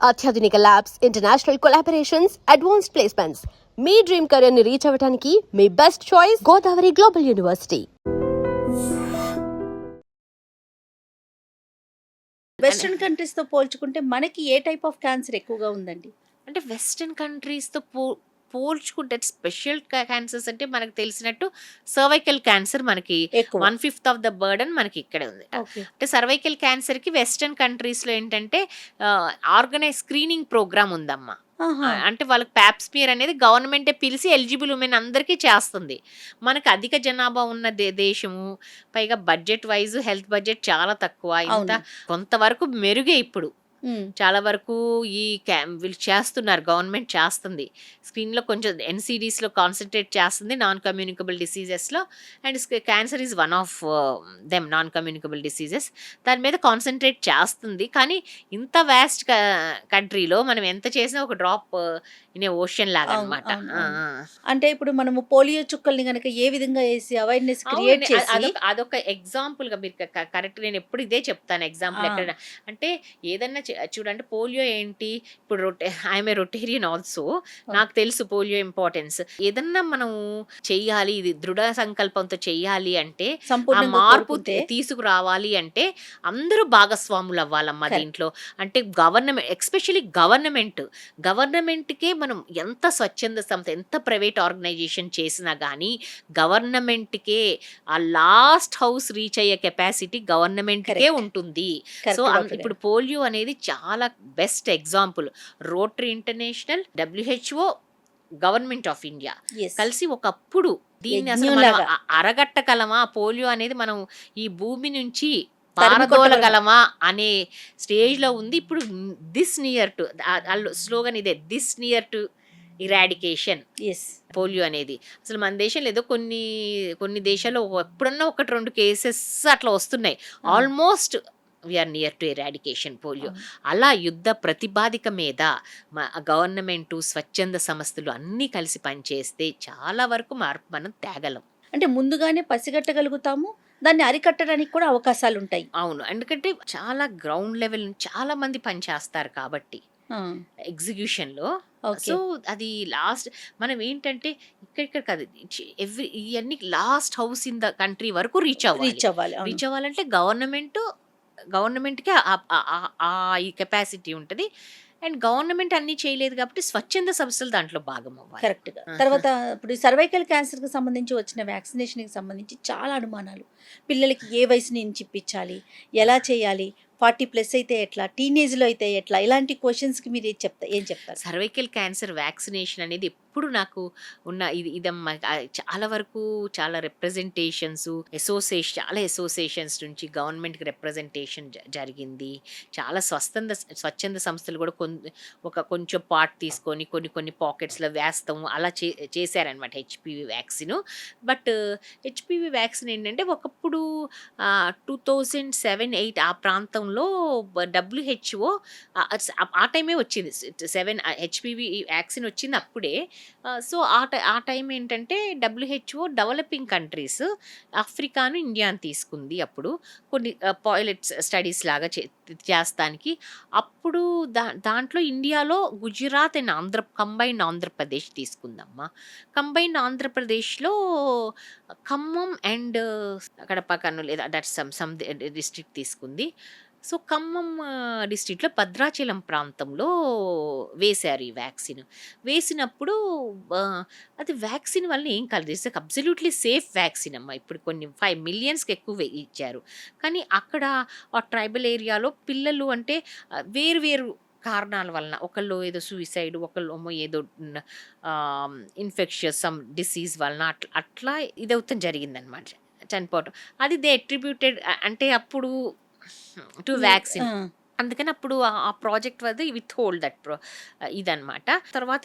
అత్యాధునిక labs, international collaborations, advanced placements. మీ dream career ని రీచ్ అవ్వడానికి మీ best choice Godavari global university. Western కంట్రీస్‌తో పోల్చుకుంటే మనకి ఏ టైప్ ఆఫ్ క్యాన్సర్ ఎక్కువగా ఉందండి? అంటే వెస్టర్న్ కంట్రీస్‌తో పోల్చుకుంటే స్పెషల్ క్యాన్సర్స్ అంటే మనకు తెలిసినట్టు సర్వైకల్ క్యాన్సర్ మనకి ఎక్కువ. 1/5 ఆఫ్ ద బర్డన్ మనకి ఇక్కడే ఉంది. ఓకే. అంటే సర్వైకల్ క్యాన్సర్‌కి వెస్టర్న్ కంట్రీస్‌లో ఏంటంటే ఆర్గనైజ్ స్క్రీనింగ్ ప్రోగ్రామ్ ఉందమ్మా. ఆహా! అంటే వాళ్ళకి ప్యాప్స్మియర్ అనేది గవర్నమెంటే పిలిచి ఎలిజిబుల్ ఉమెన్ అందరికీ చేస్తుంది. మనకు అధిక జనాభా ఉన్న దేశము, పైగా బడ్జెట్ వైజ్ హెల్త్ బడ్జెట్ చాలా తక్కువ. ఇంత అవును. కొంతవరకు మెరుగే ఇప్పుడు. హ్మ్. చాలా వరకు ఈ వీళ్ళు చేస్తున్నారు, గవర్నమెంట్ చేస్తుంది. స్క్రీన్‌లో కొంచెం ఎన్‌సీడీస్‌లో కాన్సంట్రేట్ చేస్తుంది, నాన్ కమ్యూనికబుల్ డిసీజెస్‌లో. And cancer is one of them, non communicable diseases. దాని మీద కాన్సంట్రేట్ చేస్తుంది. కానీ ఇంత వాస్ట్ కంట్రీలో మనం ఎంత చేసినా ఒక డ్రాప్ ఇన్ ఏ ఓషన్ లాగా అవును. అనమాట. అవును. అవును. అంటే ఇప్పుడు మనము పోలియో చుక్కల్ని గనక ఏ విధంగా ఏసి అవేర్‌నెస్ క్రియేట్ అవునండి. చేసి అదొక ఎగ్జాంపుల్‌గా మీరు కరెక్ట్. నేను ఎప్పుడు ఇదే చెప్తాను ఎగ్జాంపుల్ ఆ! ఎక్కడైనా. అంటే ఏదన్నా చూడండి, పోలియో ఏంటి, ఇప్పుడు I am a Rotarian also. నాకు తెలుసు పోలియో ఇంపార్టెన్స్. ఏదన్నా మనం చెయ్యాలి, ఇది దృఢ సంకల్పంతో చెయ్యాలి అంటే, ఆ సంపూర్ణంగా మార్పు కోరుకుంటే తీసుకురావాలి అంటే అందరూ భాగస్వాములు అవ్వాలమ్మా కరెక్ట్. దీంట్లో. అంటే ఎస్పెషల్లీ గవర్నమెంట్‌కే మనం ఎంత స్వచ్ఛంద సంస్థ, ఎంత ప్రైవేట్ ఆర్గనైజేషన్ చేసినా గానీ గవర్నమెంట్‌కే ఆ లాస్ట్ హౌస్ రీచ్ అయ్యే కెపాసిటీ గవర్నమెంట్‌కే కరెక్ట్. ఉంటుంది. సో, కరెక్ట్ డాక్టర్ ఇప్పుడు గారు. పోలియో అనేది చాలా best example. Rotary international, WHO, government of India yes. కలిసి ఒకప్పుడు దీన్ని అసలు మనం యజ్ఞంలాగా అరగట్టగలమా? పోలియో అనేది మనం ఈ భూమి నుంచి తరిమి కొట్టగలమా? పారదోలగలమా అనే స్టేజ్‌లో ఉంది. ఇప్పుడు దిస్ నియర్ టు స్లోగన్ ఇదే, this near to eradication yes. Polio అనేది. అసలు మన దేశంలో ఏదో కొన్ని దేశాల్లో ఎప్పుడన్నా 1, 2 కేసెస్ అట్లా వస్తున్నాయి. ఆ! Almost we are near to eradication polio. అవును. అలా యుద్ధ ప్రతిపాదిక మీద గవర్నమెంటు, స్వచ్ఛంద సంస్థలు అన్నీ కలిసి పనిచేస్తే చాలా వరకు మార్పు మనం తేగలం. అంటే ముందుగానే పసిగట్టగలుగుతాము. దాన్ని అరికట్టడానికి కూడా అవకాశాలుంటాయి. అవును. ఎందుకంటే చాలా గ్రౌండ్ లెవెల్ నుంచి చాలా మంది పనిచేస్తారు కాబట్టి ఆ! ఎగ్జిక్యూషన్‌లో. ఓకే. సో, అది లాస్ట్ మనం ఏంటంటే ఇక్కడ కాదు, ఇయన్నీ last house in the country వరకు రీచ్ అవ్వాలి. రీచ్ అవ్వాలి. అవును. రీచ్ అవ్వాలంటే గవర్నమెంట్‌కి ఈ కెపాసిటీ ఉంటది. అండ్ గవర్నమెంట్ అన్నీ చేయలేదు కాబట్టి స్వచ్ఛంద సంస్థలు దాంట్లో భాగం అవ్వాలి. కరెక్ట్‌గా. తర్వాత ఇప్పుడు ఈ సర్వైకల్ క్యాన్సర్‌కి సంబంధించి వచ్చిన వ్యాక్సినేషన్‌కి సంబంధించి చాలా అనుమానాలు. పిల్లలకి ఏ వయసు నుంచి ఇప్పించాలి? ఎలా చేయాలి? 40+ అయితే ఎట్లా? టీనేజ్‌లో అయితే ఎట్లా? ఇలాంటి క్వెషన్స్‌కి మీరు ఏం చెప్తారు? సర్వైకల్ క్యాన్సర్ వ్యాక్సినేషన్ అనేది ఎప్పుడు నాకు ఉన్న ఇదమ్మా. చాలా వరకు చాలా రిప్రజెంటేషన్స్, చాలా అసోసియేషన్స్ నుంచి గవర్నమెంట్‌కి రిప్రజెంటేషన్ జరిగింది. చాలా స్వచ్ఛంద సంస్థలు కూడా కొంచెం పార్ట్ తీసుకొని కొన్ని పాకెట్స్‌లో వేస్తాం అలా చేశారనమాట HPV vaccine. But HPV vaccine ఏంటంటే ఒకప్పుడు 2007, 8 ఆ ప్రాంతంలో డబ్ల్యూహెచ్ఓ ఆ టైమే వచ్చింది. 7 హెచ్‌పివి వ్యాక్సిన్ వచ్చింది అప్పుడే. సో, ఆ టైం ఏంటంటే డబ్ల్యూహెచ్ఓ డెవలపింగ్ కంట్రీస్ ఆఫ్రికాను, ఇండియాను తీసుకుంది అప్పుడు. కొన్ని పైలట్ స్టడీస్ లాగా చేస్తానికి. అప్పుడు దాంట్లో ఇండియాలో గుజరాత్ అండ్ కంబైన్డ్ ఆంధ్రప్రదేశ్ తీసుకుందమ్మా. కంబైన్డ్ ఆంధ్రప్రదేశ్‌లో ఖమ్మం అండ్ కడప, కర్నూలు లేదా దట్ సమ్ డిస్ట్రిక్ట్ తీసుకుంది. సో, ఖమ్మం డిస్ట్రిక్ట్‌లో భద్రాచలం ప్రాంతంలో వేశారు ఈ వ్యాక్సిన్. వేసినప్పుడు అది వ్యాక్సిన్ వల్ల ఏం కాలేదు. ఇట్స్ అబ్సల్యూట్‌లీ సేఫ్ వ్యాక్సిన్ అమ్మా. ఇప్పుడు కొన్ని 5 మిలియన్స్‌కి ఎక్కువ ఇచ్చారు. కానీ అక్కడ ఆ ట్రైబల్ ఏరియాలో పిల్లలు అంటే వేరు వేరు కారణాల వలన, ఒకళ్ళు ఏదో సూసైడ్, ఒకళ్ళేమో ఏదో ఇన్ఫెక్షస్ సమ్ డిసీజ్ వలన అట్లా ఇదవుతం జరిగిందనమాట. చనిపోవటం. అది దే అట్రిబ్యూటెడ్ అంటే అప్పుడు టు వ్యాక్సిన్. ఆ! అందుకని అప్పుడు ఆ ప్రాజెక్ట్ వద్ద విత్‌హోల్డ్ ఇదనమాట. తర్వాత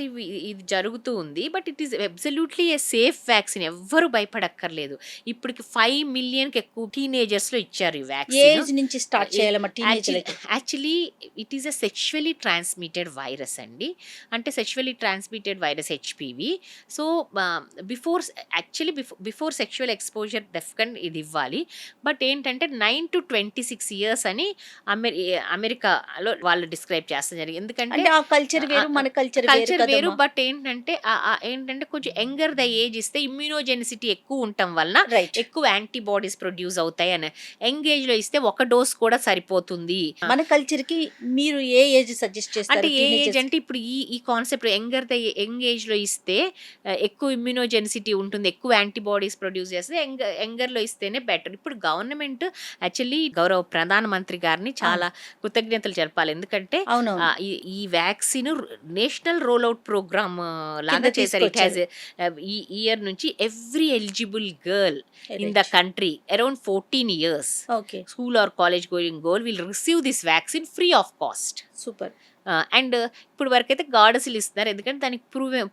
ఇది జరుగుతూ ఉంది. But it is absolutely a safe vaccine. ఎవ్వరు భయపడక్కర్లేదు. ఇప్పటికి 5 మిలియన్‌కి ఎక్కువ టీనేజర్స్‌లో ఇచ్చారు ఈ ఏ వ్యాక్సిన్. ఏజ్ నుంచి స్టార్ట్ చేయాలమ్మా టీనేజ్‌లకి? Actually it is a sexually transmitted virus అండి. అంటే sexually transmitted virus HPV. So, before sexual exposure డెఫినెట్‌గా ఇది ఇవ్వాలి. బట్ ఏంటంటే 9 to 26 ఇయర్స్ అని అమెరికాలో వాళ్ళు డిస్క్రైబ్ చేస్తా జరిగింది. ఎందుకంటే అంటే ఆ కల్చర్ వేరు, మన కల్చర్ వేరు కల్చర్ వేరు. కదమ్మా. బట్ ఏంటంటే కొంచెం యంగర్ ద ఏజ్ ఇస్తే ఇమ్యూనోజెనిసిటీ ఎక్కువ ఉండటం వలన రైట్. ఎక్కువ యాంటీబాడీస్ ప్రొడ్యూస్ అవుతాయి అని. యంగ్ ఏజ్ లో ఇస్తే ఒక డోస్ కూడా సరిపోతుంది. మన కల్చర్ కి మీరు ఏ ఏజ్ సజెస్ట్ చేస్తారు? అంటే ఏ ఏజ్ అంటే ఇప్పుడు ఈ కాన్సెప్ట్ యంగ్ ఏజ్ లో ఇస్తే ఎక్కువ ఇమ్యూనోజెనిసిటీ ఉంటుంది, ఎక్కువ యాంటీబాడీస్ ప్రొడ్యూస్ చేస్తే యంగర్ లో ఇస్తేనే బెటర్. ఇప్పుడు గవర్నమెంట్ యాక్చువల్లీ గౌరవ ప్రధానమంత్రి గారిని చాలా కృతజ్ఞతలు చెప్పాలి. ఎందుకంటే అవునవును. ఈ vaccine national roll out programme లాగా చేశారు. ఇట్ హ్యాస్ ఈ ఇయర్ నుంచి every eligible girl in the country around 14 years okay, school or college going girl will receive this vaccine free of cost. Super. And ఇప్పుడు వరకైతే Gardasil ఇస్తున్నారు, ఎందుకంటే దానికి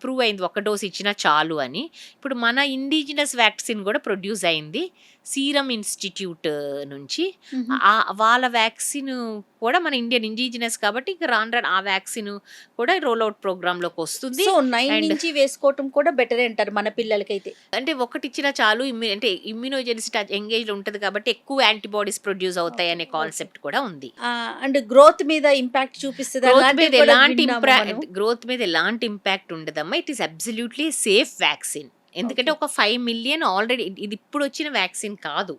prove అయింది ఒక డోస్ ఇచ్చినా చాలు అని. ఇప్పుడు మన ఇండిజినస్ వ్యాక్సిన్ కూడా ప్రొడ్యూస్ అయింది సీరం ఇన్స్టిట్యూట్ నుంచి. వాళ్ళ వ్యాక్సిన్ కూడా మన ఇండియన్ ఇండిజినస్ కాబట్టి ఇక రాను ఆ వ్యాక్సిన్ కూడా రోల్ అవుట్ ప్రోగ్రామ్ లోకి వస్తుంది. సో 9 And- నుంచి వేసుకోవటం కూడా బెటర్ అంటారు మన పిల్లలకైతే. అంటే ఒకటి ఇచ్చినా చాలు, అంటే ఇమ్యూనోజెనిసిటీ ఎంగేజ్ ఉంటుంది కాబట్టి ఎక్కువ యాంటీబాడీస్ ప్రొడ్యూస్ అవుతాయి అనే కాన్సెప్ట్ కూడా ఉంది. అండ్ గ్రోత్ మీద ఇంపాక్ట్ చూపిస్తుంది. గ్రోత్ మీద ఎలాంటి ఇంపాక్ట్ ఉండదమ్మా. It is absolutely safe vaccine. ఎందుకంటే ఒక 5 million ఆల్రెడీ, ఇది ఇప్పుడు వచ్చిన వ్యాక్సిన్ కాదు,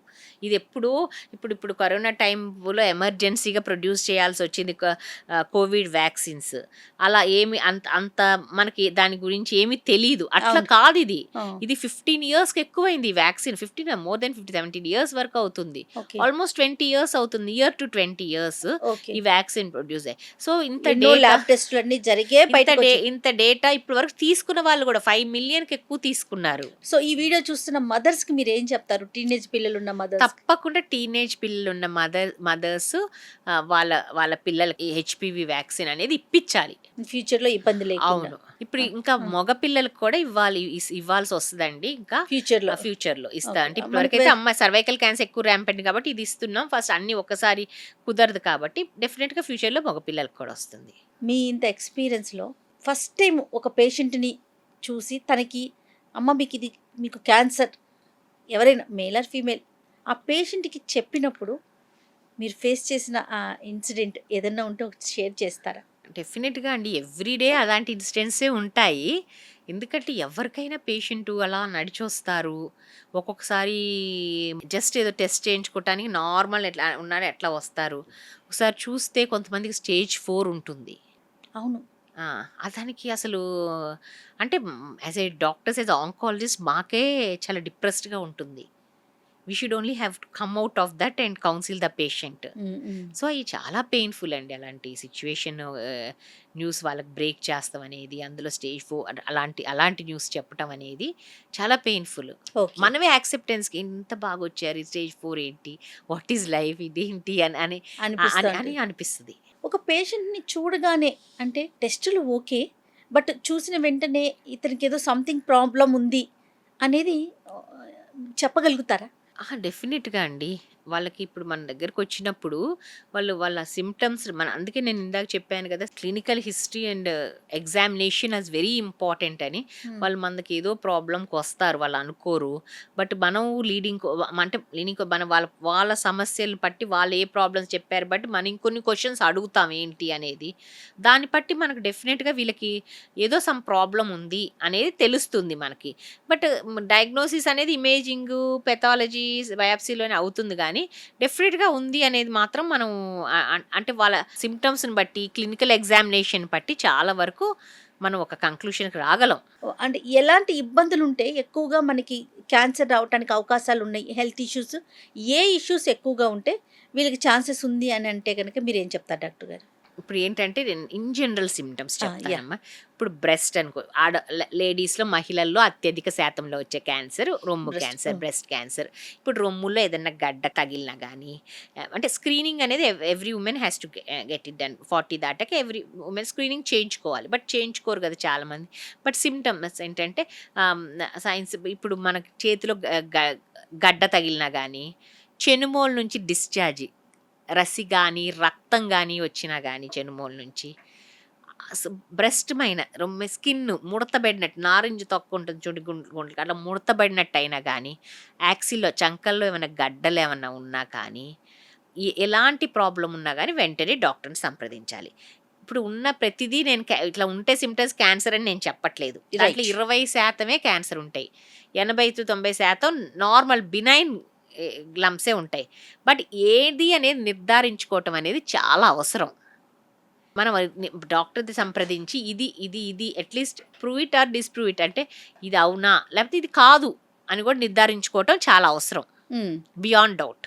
ఇది ఇప్పుడు కరోనా టైంలో ఎమర్జెన్సీగా ప్రొడ్యూస్ చేయాల్సి వచ్చింది కోవిడ్ వ్యాక్సిన్స్. అలా ఏమి అంత మనకి దాని గురించి ఏమీ తెలీదు, అట్లా కాదు. ఇది 15 years ఎక్కువైంది ఈ వ్యాక్సిన్. 15 మోర్ దెన్ 17 years వరకు అవుతుంది. ఆల్మోస్ట్ 20 years అవుతుంది, ఇయర్ టు 20 years ఈ వ్యాక్సిన్ ప్రొడ్యూస్ అయ్యి. సో ల్యాబ్ టెస్ట్లు అన్ని జరిగే ఇంత డేటా ఇప్పుడు వరకు తీసుకున్న వాళ్ళు కూడా 5 million ఎక్కువ తీసుకున్నారు. సో ఈ వీడియో చూస్తున్న మదర్స్ కి మీరు ఏం చెప్తారు? టీనేజ్ పిల్లలు ఉన్న మదర్స్ తప్పకుండా టీనేజ్ పిల్లలు ఉన్న మదర్స్ వాళ్ళ పిల్లలకి హెచ్పివి వ్యాక్సిన్ అనేది ఇప్పించాలి, ఫ్యూచర్ లో ఇబ్బంది లేకుండా. అవును. ఇప్పుడు ఇంకా మగ పిల్లలకు కూడా ఇవ్వాల్సి వస్తుందండి. ఇంకా ఫ్యూచర్ లో ఇస్తా. అంటే ఇప్పుడు వరకైతే అమ్మాయి సర్వైకల్ క్యాన్సర్ ఎక్కువ ర్యాంపెంట్ కాబట్టి ఇది ఇస్తున్నాం ఫస్ట్, అన్ని ఒక్కసారి కుదరదు కాబట్టి డెఫినెట్ గా ఫ్యూచర్ లో మగ పిల్లలకు కూడా వస్తుంది. మీ ఇంత ఎక్స్పీరియన్స్ లో ఫస్ట్ టైం ఒక పేషెంట్ ని చూసి తనకి అమ్మ మీకు క్యాన్సర్, ఎవరైనా మేల్ ఆర్ ఫీమేల్, ఆ పేషెంట్కి చెప్పినప్పుడు మీరు ఫేస్ చేసిన ఆ ఇన్సిడెంట్ ఏదన్నా ఉంటే ఒకటి షేర్ చేస్తారా? డెఫినెట్గా అండి, ఎవ్రీడే అలాంటి ఇన్సిడెంట్సే ఉంటాయి. ఎందుకంటే ఎవరికైనా పేషెంట్ అలా నడిచొస్తారు, ఒక్కొక్కసారి జస్ట్ ఏదో టెస్ట్ చేయించుకోవటానికి నార్మల్ ఎట్లా ఉన్నారో ఎట్లా వస్తారు. ఒకసారి చూస్తే కొంతమందికి స్టేజ్ 4 ఉంటుంది. అవును. దానికి అసలు అంటే as a doctors, as oncologist మాకే చాలా డిప్రెస్డ్గా ఉంటుంది. We should only have to come out of that and council the patient. So అవి చాలా పెయిన్ఫుల్ అండి. అలాంటి సిచ్యువేషన్ న్యూస్ వాళ్ళకి బ్రేక్ చేస్తాం అనేది, అందులో స్టేజ్ 4 అలాంటి న్యూస్ చెప్పడం అనేది చాలా పెయిన్ఫుల్. మనమే యాక్సెప్టెన్స్కి ఇంత బాగా వచ్చారు, స్టేజ్ 4 ఏంటి, వాట్ ఈజ్ లైఫ్, ఇదేంటి అని అనిపిస్తుంది. ఒక పేషెంట్ని చూడగానే అంటే టెస్టులు ఓకే, బట్ చూసిన వెంటనే ఇతనికి ఏదో సంథింగ్ ప్రాబ్లం ఉంది అనేది చెప్పగలుగుతారా? డెఫినెట్గా అండి. వాళ్ళకి ఇప్పుడు మన దగ్గరకు వచ్చినప్పుడు వాళ్ళ సిమ్టమ్స్ అందుకే నేను ఇందాక చెప్పాను కదా, clinical history and examination is very important అని. వాళ్ళు మనకి ఏదో ప్రాబ్లంకి వస్తారు, వాళ్ళు అనుకోరు. బట్ మనం వాళ్ళ సమస్యలు బట్టి వాళ్ళు ఏ ప్రాబ్లమ్స్ చెప్పారు బట్టి మనం ఇంకొన్ని క్వశ్చన్స్ అడుగుతాం ఏంటి అనేది. దాన్ని బట్టి మనకు డెఫినెట్గా వీళ్ళకి ఏదో సమ్ ప్రాబ్లం ఉంది అనేది తెలుస్తుంది మనకి. బట్ డయాగ్నోసిస్ అనేది ఇమేజింగ్, పెథాలజీ, బయాప్సీలోనే అవుతుంది. కానీ డెఫినెట్గా ఉంది అనేది మాత్రం మనం అంటే వాళ్ళ సిమ్టమ్స్ని బట్టి, క్లినికల్ ఎగ్జామినేషన్ బట్టి చాలా వరకు మనం ఒక కంక్లూషన్కి రాగలం. అంటే ఎలాంటి ఇబ్బందులు ఉంటే ఎక్కువగా మనకి క్యాన్సర్ రావడానికి అవకాశాలు ఉన్నాయి, హెల్త్ ఇష్యూస్ ఏ ఇష్యూస్ ఎక్కువగా ఉంటే వీళ్ళకి ఛాన్సెస్ ఉంది అని అంటే కనుక మీరు ఏం చెప్తారు డాక్టర్ గారు? ఇప్పుడు ఏంటంటే ఇన్ జనరల్ సిమ్టమ్స్ చెప్తానమ్మా. ఇప్పుడు బ్రెస్ట్ అనుకో, లేడీస్లో మహిళల్లో అత్యధిక శాతంలో వచ్చే క్యాన్సర్ రొమ్ము క్యాన్సర్, బ్రెస్ట్ క్యాన్సర్. ఇప్పుడు రొమ్ములో ఏదైనా గడ్డ తగిలినా కానీ, అంటే స్క్రీనింగ్ అనేది every women has to get it done. 40 దాటాక ఎవ్రీ ఉమెన్ స్క్రీనింగ్ చేయించుకోవాలి. బట్ చేయించుకోరు కదా చాలామంది. బట్ సిమ్టమ్స్ ఏంటంటే సైన్స్, ఇప్పుడు మన చేతిలో గడ్డ తగిలినా కానీ, చెనుమోల నుంచి డిశ్చార్జ్, రసి కానీ రక్తం కానీ వచ్చినా కానీ చెనుమోల నుంచి, బ్రెస్ట్ పైన స్కిన్ ముడతబడినట్టు, నారింజ తొక్క ఉంటుంది చూడు గుండెకి, అట్లా ముడతబడినట్టు అయినా కానీ, యాక్సిల్లో చంకల్లో ఏమైనా గడ్డలు ఏమన్నా ఉన్నా కానీ, ఎలాంటి ప్రాబ్లం ఉన్నా కానీ వెంటనే డాక్టర్ని సంప్రదించాలి. ఇప్పుడు ఉన్న ప్రతిదీ నేను ఇట్లా ఉంటే సిమ్టమ్స్ క్యాన్సర్ అని నేను చెప్పట్లేదు. దాంట్లో 20% క్యాన్సర్ ఉంటాయి, 80-90% నార్మల్ బినైన్ గ్లమ్సే ఉంటాయి. బట్ ఏది అనేది నిర్ధారించుకోవటం అనేది చాలా అవసరం. మనం డాక్టర్ది సంప్రదించి ఇది ఇది ఇది at least prove it or disprove it, అంటే ఇది అవునా లేకపోతే ఇది కాదు అని కూడా నిర్ధారించుకోవటం చాలా అవసరం, బియాండ్ డౌట్.